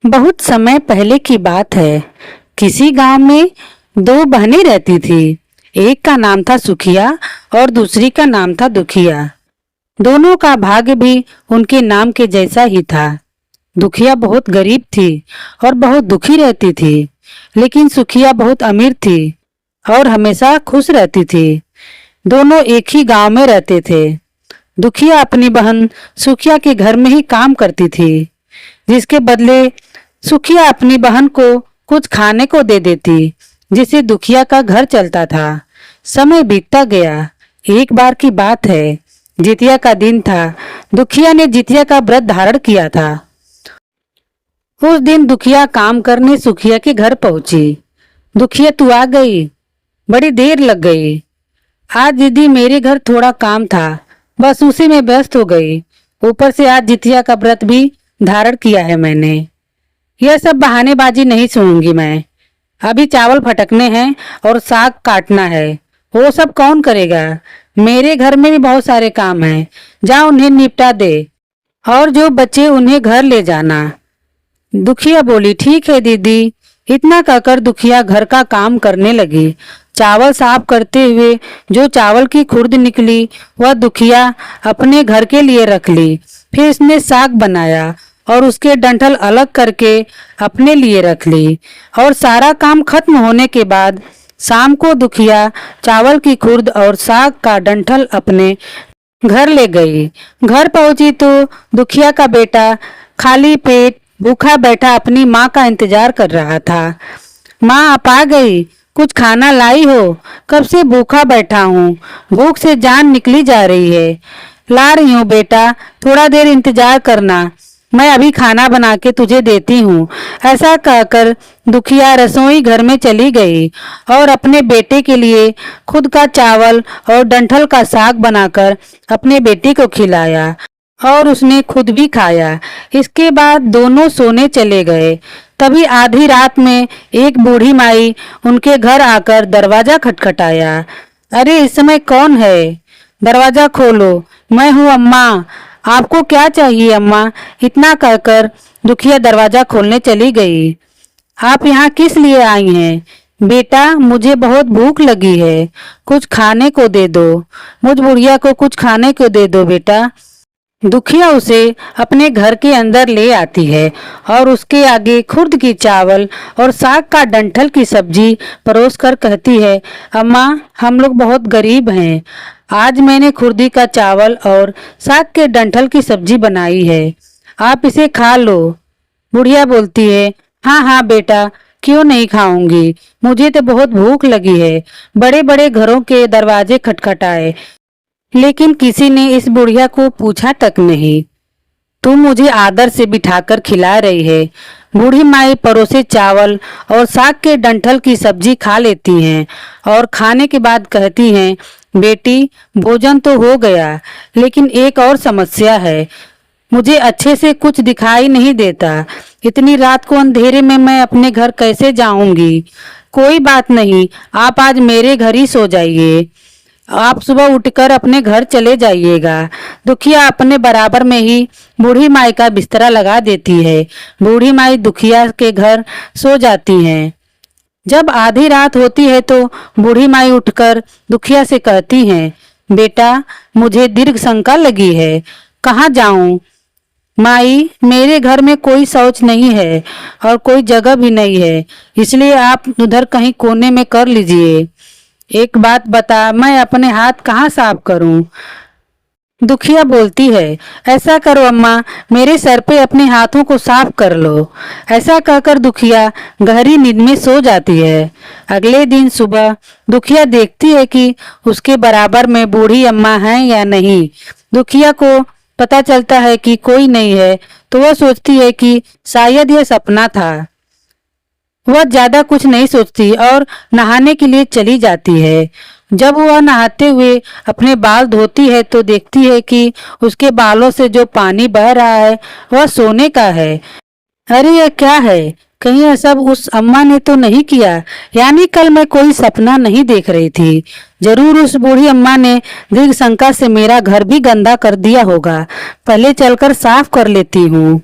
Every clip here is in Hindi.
बहुत समय पहले की बात है। किसी गांव में दो बहनें रहती थी। एक का नाम था सुखिया और दूसरी का नाम था दुखिया। दोनों का भाग्य भी उनके नाम के जैसा ही था। दुखिया बहुत गरीब थी और बहुत दुखी रहती थी, लेकिन सुखिया बहुत अमीर थी और हमेशा खुश रहती थी। दोनों एक ही गांव में रहते थे। दुखिया अपनी बहन सुखिया के घर में ही काम करती थी, जिसके बदले सुखिया अपनी बहन को कुछ खाने को दे देती, जिससे दुखिया का घर चलता था। समय बीतता गया। एक बार की बात है, जितिया का दिन था। दुखिया ने जितिया का व्रत धारण किया था। उस दिन दुखिया काम करने सुखिया के घर पहुंची। दुखिया, तू आ गई? बड़ी देर लग गई। आज दीदी, मेरे घर थोड़ा काम था, बस उसी में व्यस्त हो गई। ऊपर से आज जितिया का व्रत भी धारण किया है मैंने। यह सब बहानेबाजी नहीं सुनूंगी मैं। अभी चावल फटकने हैं और साग काटना है, वो सब कौन करेगा? मेरे घर में भी बहुत सारे काम हैं, जा उन्हें निपटा दे और जो बच्चे उन्हें घर ले जाना। दुखिया बोली, ठीक है दीदी। इतना कहकर दुखिया घर का काम करने लगी। चावल साफ करते हुए जो चावल की खुर्द निकली वह दुखिया अपने घर के लिए रख ली। फिर उसने साग बनाया और उसके डंठल अलग करके अपने लिए रख ली। और सारा काम खत्म होने के बाद शाम को दुखिया चावल की खुर्द और साग का डंठल अपने घर ले गई। घर पहुंची तो दुखिया का बेटा खाली पेट भूखा बैठा अपनी माँ का इंतजार कर रहा था। माँ, आप आ गई? कुछ खाना लाई हो? कब से भूखा बैठा हूँ, भूख से जान निकली जा रही है। ला रही हूँ बेटा, थोड़ा देर इंतजार करना, मैं अभी खाना बना के तुझे देती हूँ। ऐसा कहकर दुखिया रसोई घर में चली गई और अपने बेटे के लिए खुद का चावल और डंठल का साग बनाकर अपने बेटे को खिलाया और उसने खुद भी खाया। इसके बाद दोनों सोने चले गए। तभी आधी रात में एक बूढ़ी माई उनके घर आकर दरवाजा खटखटाया। अरे, इस समय कौन है? दरवाजा खोलो, मैं हूँ अम्मा। आपको क्या चाहिए अम्मा? इतना कहकर दुखिया दरवाजा खोलने चली गई। आप यहाँ किस लिए आई हैं? बेटा, मुझे बहुत भूख लगी है, कुछ खाने को दे दो। मुझ बुढ़िया को कुछ खाने को दे दो बेटा। दुखिया उसे अपने घर के अंदर ले आती है और उसके आगे खुर्द की चावल और साग का डंठल की सब्जी परोस कर कहती है, अम्मा, हम लोग बहुत गरीब हैं। आज मैंने खुर्दी का चावल और साग के डंठल की सब्जी बनाई है, आप इसे खा लो। बुढ़िया बोलती है, हाँ हाँ बेटा, क्यों नहीं खाऊंगी, मुझे तो बहुत भूख लगी है। बड़े बड़े घरों के दरवाजे खटखटाए, लेकिन किसी ने इस बुढ़िया को पूछा तक नहीं। तुम मुझे आदर से बिठाकर खिला रही है। बूढ़ी माई परोसे चावल और साग के डंठल की सब्जी खा लेती हैं और खाने के बाद कहती हैं, बेटी, भोजन तो हो गया, लेकिन एक और समस्या है। मुझे अच्छे से कुछ दिखाई नहीं देता। इतनी रात को अंधेरे में मैं अपने घर कैसे जाऊंगी? कोई बात नहीं, आप आज मेरे घर ही सो जाइए। आप सुबह उठकर अपने घर चले जाइएगा। दुखिया अपने बराबर में ही बूढ़ी माई का बिस्तरा लगा देती है। बूढ़ी माई दुखिया के घर सो जाती हैं। जब आधी रात होती है तो बूढ़ी माई उठकर दुखिया से कहती हैं, बेटा, मुझे दीर्घ शंका लगी है, कहाँ जाऊं? माई, मेरे घर में कोई शौच नहीं है और कोई जगह भी नहीं है, इसलिए आप उधर कहीं कोने में कर लीजिए। एक बात बता, मैं अपने हाथ कहाँ साफ करूं? दुखिया बोलती है, ऐसा करो अम्मा, मेरे सर पे अपने हाथों को साफ कर लो। ऐसा कहकर दुखिया गहरी नींद में सो जाती है। अगले दिन सुबह दुखिया देखती है कि उसके बराबर में बूढ़ी अम्मा है या नहीं। दुखिया को पता चलता है कि कोई नहीं है, तो वह सोचती है कि शायद यह सपना था। वह ज्यादा कुछ नहीं सोचती और नहाने के लिए चली जाती है। जब वह नहाते हुए अपने बाल धोती है तो देखती है कि उसके बालों से जो पानी बह रहा है वह सोने का है। अरे, यह क्या है? कहीं यह सब उस अम्मा ने तो नहीं किया? यानी कल मैं कोई सपना नहीं देख रही थी। जरूर उस बूढ़ी अम्मा ने दीर्घ शंका से मेरा घर भी गंदा कर दिया होगा। पहले चलकर साफ कर लेती हूँ।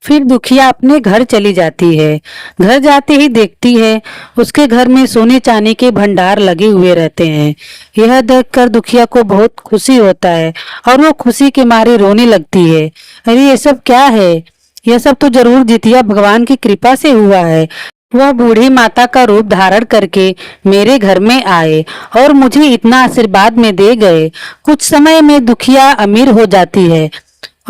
फिर दुखिया अपने घर चली जाती है। घर जाते ही देखती है उसके घर में सोने चांदी के भंडार लगे हुए रहते हैं। यह देखकर दुखिया को बहुत खुशी होता है और वो खुशी के मारे रोने लगती है। अरे ये सब क्या है? यह सब तो जरूर जितिया भगवान की कृपा से हुआ है। वह बूढ़ी माता का रूप धारण करके मेरे घर में आए और मुझे इतना आशीर्वाद में दे गए। कुछ समय में दुखिया अमीर हो जाती है।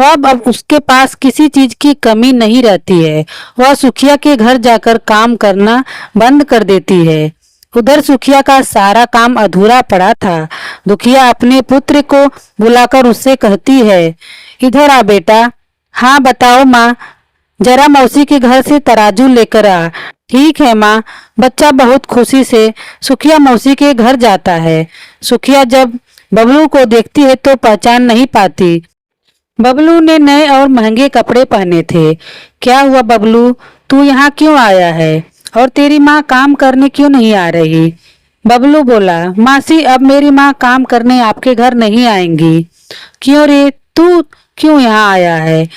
अब उसके पास किसी चीज की कमी नहीं रहती है। वह सुखिया के घर जाकर काम करना बंद कर देती है। उधर सुखिया का सारा काम अधूरा पड़ा था। दुखिया अपने पुत्र को बुलाकर उससे कहती है, इधर आ बेटा। हाँ बताओ माँ। जरा मौसी के घर से तराजू लेकर आ। ठीक है माँ। बच्चा बहुत खुशी से सुखिया मौसी के घर जाता है। सुखिया जब बबलू को देखती है तो पहचान नहीं पाती। बबलू ने नए और महंगे कपड़े पहने थे। क्या हुआ बबलू, तू यहाँ क्यों आया है और तेरी माँ काम करने क्यों नहीं आ रही? बबलू बोला, मासी अब मेरी माँ काम करने आपके घर नहीं आएंगी। क्यों रे, तू क्यों यहाँ आया है?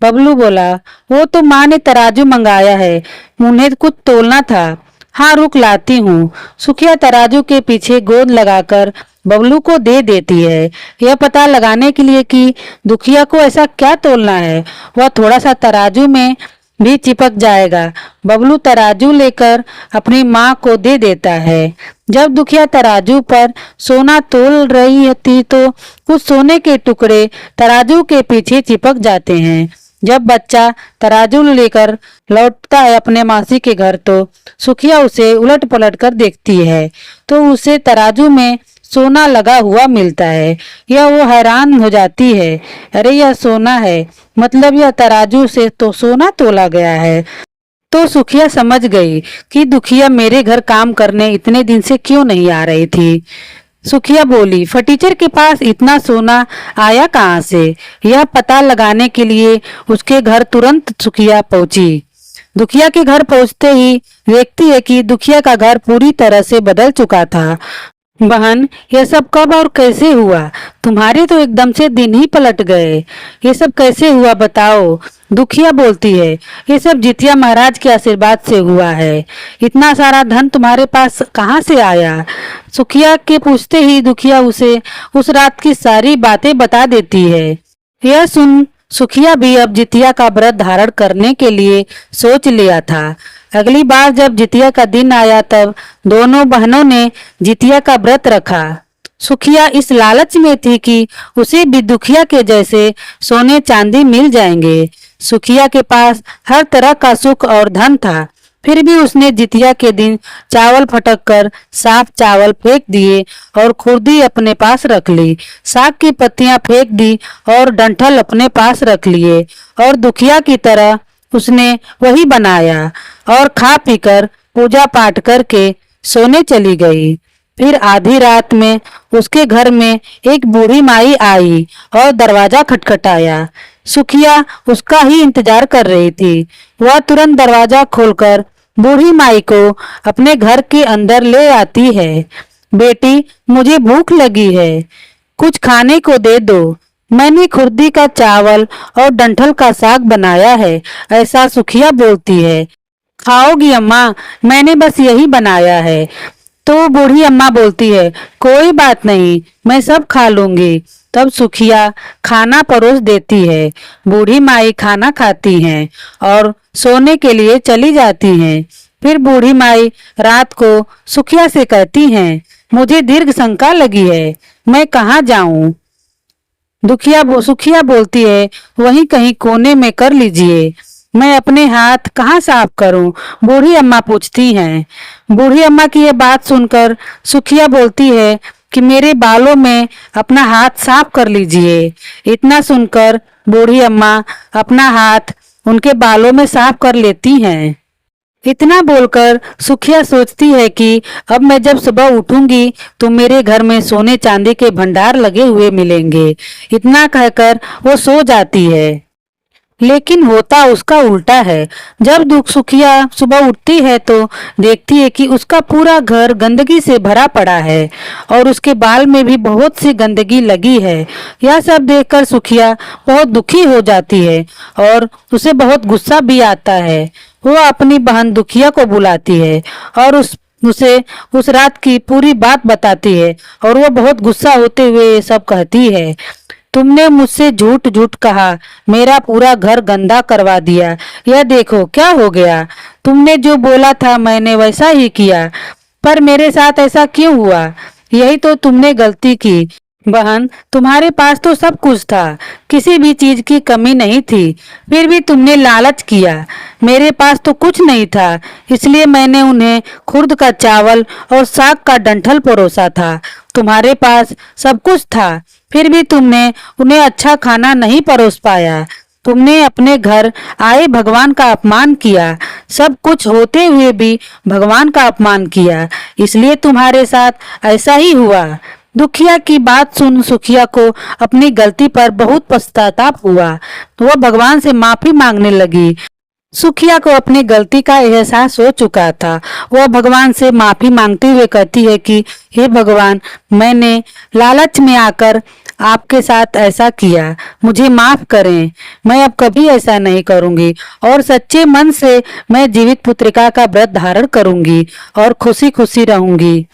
बबलू बोला, वो तो माँ ने तराजू मंगाया है, उन्हें कुछ तोलना था। हाँ रुक लाती हूँ। सुखिया तराजू के पीछे गोद लगाकर बबलू को दे देती है, यह पता लगाने के लिए कि दुखिया को ऐसा क्या तोलना है। वह थोड़ा सा तराजू में भी चिपक जाएगा। बबलू तराजू लेकर अपनी माँ को दे देता है। जब दुखिया तराजू पर सोना तोल रही थी तो कुछ सोने के टुकड़े तराजू के पीछे चिपक जाते हैं। जब बच्चा तराजू लेकर लौटता है अपने मासी के घर तो सुखिया उसे उलट पलट कर देखती है तो उसे तराजू में सोना लगा हुआ मिलता है। यह वो हैरान हो जाती है, अरे यह सोना है, मतलब यह तराजू से तो सोना तोला गया है। तो सुखिया समझ गई कि दुखिया मेरे घर काम करने इतने दिन से क्यों नहीं आ रही थी। सुखिया बोली, फटीचर के पास इतना सोना आया कहाँ से? यह पता लगाने के लिए उसके घर तुरंत सुखिया पहुंची। दुखिया के घर पहुंचते ही देखती है कि दुखिया का घर पूरी तरह से बदल चुका था। बहन, यह सब कब और कैसे हुआ? तुम्हारे तो एकदम से दिन ही पलट गए। ये सब कैसे हुआ बताओ? दुखिया बोलती है, ये सब जितिया महाराज के आशीर्वाद से हुआ है। इतना सारा धन तुम्हारे पास कहाँ से आया? सुखिया के पूछते ही दुखिया उसे उस रात की सारी बातें बता देती है। यह सुन सुखिया भी अब जितिया का व्रत धारण करने के लिए सोच लिया था। अगली बार जब जितिया का दिन आया तब दोनों बहनों ने जितिया का व्रत रखा। सुखिया इस लालच में थी कि उसे भी दुखिया के जैसे सोने चांदी मिल जाएंगे। सुखिया के पास हर तरह का सुख और धन था, फिर भी उसने जितिया के दिन चावल फटक कर साफ चावल फेंक दिए और खुर्दी अपने पास रख ली। साग की पत्तियां फेंक दी और डंठल अपने पास रख लिए और दुखिया की तरह उसने वही बनाया और खा पीकर पूजा पाठ करके सोने चली गई। फिर आधी रात में उसके घर में एक बूढ़ी माई आई और दरवाजा खटखटाया। सुखिया उसका ही इंतजार कर रही थी। वह तुरंत दरवाजा खोलकर बूढ़ी माई को अपने घर के अंदर ले आती है। बेटी, मुझे भूख लगी है, कुछ खाने को दे दो। मैंने खुर्दी का चावल और डंठल का साग बनाया है, ऐसा सुखिया बोलती है। खाओगी अम्मा? मैंने बस यही बनाया है। तो बूढ़ी अम्मा बोलती है, कोई बात नहीं, मैं सब खा लूंगी। तब सुखिया खाना परोस देती है। बूढ़ी माई खाना खाती हैं और सोने के लिए चली जाती हैं। फिर बूढ़ी माई रात को सुखिया से कहती हैं, मुझे दीर्घ शंका लगी है, मैं कहाँ जाऊं? सुखिया बोलती है, वहीं कहीं कोने में कर लीजिए। मैं अपने हाथ कहाँ साफ करूं? बूढ़ी अम्मा पूछती हैं। बूढ़ी अम्मा की यह बात सुनकर सुखिया बोलती है कि मेरे बालों में अपना हाथ साफ कर लीजिए। इतना सुनकर बूढ़ी अम्मा अपना हाथ उनके बालों में साफ कर लेती हैं। इतना बोलकर सुखिया सोचती है कि अब मैं जब सुबह उठूंगी तो मेरे घर में सोने चांदी के भंडार लगे हुए मिलेंगे। इतना कहकर वो सो जाती है। लेकिन होता उसका उल्टा है। जब सुखिया सुबह उठती है तो देखती है कि उसका पूरा घर गंदगी से भरा पड़ा है और उसके बाल में भी बहुत सी गंदगी लगी है। यह सब देखकर सुखिया बहुत दुखी हो जाती है और उसे बहुत गुस्सा भी आता है। वो अपनी बहन दुखिया को बुलाती है और उसे उस रात की पूरी बात बताती है और वो बहुत गुस्सा होते हुए ये सब कहती है। तुमने मुझसे झूठ झूठ कहा, मेरा पूरा घर गंदा करवा दिया। यह देखो क्या हो गया। तुमने जो बोला था मैंने वैसा ही किया, पर मेरे साथ ऐसा क्यों हुआ? यही तो तुमने गलती की। बहन, तुम्हारे पास तो सब कुछ था, किसी भी चीज की कमी नहीं थी, फिर भी तुमने लालच किया। मेरे पास तो कुछ नहीं था, इसलिए मैंने उन्हें खुर्द का चावल और साग का डंठल परोसा था। तुम्हारे पास सब कुछ था, फिर भी तुमने उन्हें अच्छा खाना नहीं परोस पाया। तुमने अपने घर आए भगवान का अपमान किया। सब कुछ होते हुए भी भगवान का अपमान किया, इसलिए तुम्हारे साथ ऐसा ही हुआ। दुखिया की बात सुन सुखिया को अपनी गलती पर बहुत पश्चाताप हुआ। वह भगवान से माफी मांगने लगी। सुखिया को अपनी गलती का एहसास हो चुका था। वह भगवान से माफी मांगते हुए कहती है कि हे भगवान, मैंने लालच में आकर आपके साथ ऐसा किया, मुझे माफ करें। मैं अब कभी ऐसा नहीं करूंगी और सच्चे मन से मैं जीवित पुत्रिका का व्रत धारण करूंगी और खुशी खुशी रहूंगी।